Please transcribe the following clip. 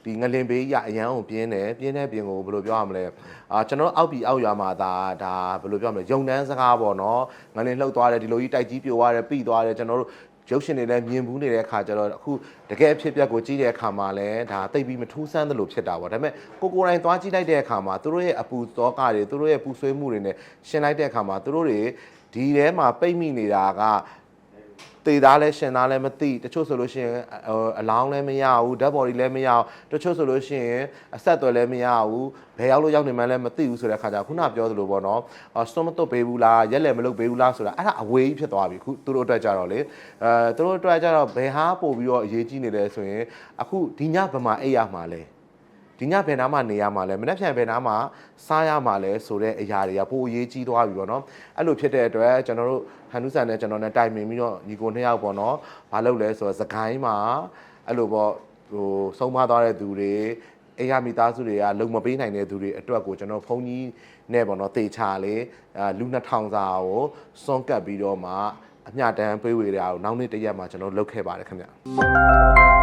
ဒီငလင်ဘေးရအရန်ကိုပြင်းတဲ့ပြင်ကိုဘယ်လိုပြောရမလဲကျွန်တော်အောက်ပြီးအောက်ရွာမှာဒါဘယ်လိုပြောမလဲယုံတန်းစကားပေါ့နော်ငလင်လှုပ်သွားတယ်ဒီလိုကြီးတိုက်ကြီးပြိုသွားတယ်ပြီးသွားတယ်ကျွန်တော်တို့ရုပ်ရှင်တွေလည်းမြင်ဘူးနေတဲ့အခါကျတော့အခုတကယ်အဖြစ်အပျက်ကိုကြည့်တဲ့အခါမှာလည်းဒါတိတ်ပြီးမထူးဆန်းသလိုဖြစ်တာပေါ့ဒါပေမဲ့ကိုယ်တိုင်သွားကြည့်လိုက်တဲ့အခါမှာသူတို့ရဲ့အပူသောကတွေသူတို့ရဲ့ပူဆွေးမှုတွေနဲ့ရှင်းလိုက်တဲ့အခါမှာသူတို့တွေဒီထဲမှာပိတ်မိနေတာကတေသားလဲရှင်သားလဲမသိတချို့ဆိုလို့ရှိရင်အလောင်းလည်းမရဘူးဓာတ်ဘော်တွေလည်းမရဘူးတချို့ဆိုလို့ရှိရင်အဆက်အသွယ်လည်းမရဘူးဘယ်ရောက်လို့ရောက်နေမှန်းလည်းမသိဘူးဆိုတဲ့အခါကျခုနပြောသလိုပေါ့နော်စတုံးမတုတ်ပေးဘူးလားရက်လည်းမလုပ်ပေးဘူးလားဆိုတာအဲ့ဒါအဝေးကြီးဖြစ်သွားပြီခုသူတို့အတွက်ကြတော့လေသူတို့အတွက်ကြတော့ဘယ်ဟာပို့ပြီးတော့အရေးကြီးနေလဲဆိုရင်အခုဒီညဘယ်မှာအိပ်ရမှာလဲဒီညဘယ်နားမှာနေရမှာလဲမနေ့ပြန်ဘယ်နားမှာစားရမှာလဲဆိုတဲ့အရာတွေကပိုအရေးကြီးသွားပြီပေါ့နော်အဲ့လိုဖြစ်တဲ့အတွက်ကျွန်တော်တို့ဟန်နုဆန်နဲ့ကျွန်တော်နဲ့တိုင်ပင်ပြီးတော့ညီကိုနှစ်ယောက်ပေါ့နော်မလုပ်လဲဆိုတော့စကိုင်းမှာအဲ့လိုပေါ့ဟိုဆုံးမသွားတဲ့သူတွေအိမ်ရမိသားစုတွေကလုံမပေးနိုင်တဲ့သူတွေအတွက်ကိုကျွန်တော်ဖုန်းကြီးနဲ့ပေါ့နော်တေချာလေးလူ2000စာကိုစွန့်ကပ်ပြီးတော့မှအမျှတမ်းပေးဝေတာကိုနောက်နေ့တရက်မှာကျွန်တော်လုပ်ခဲ့ပါတယ်ခင်ဗျ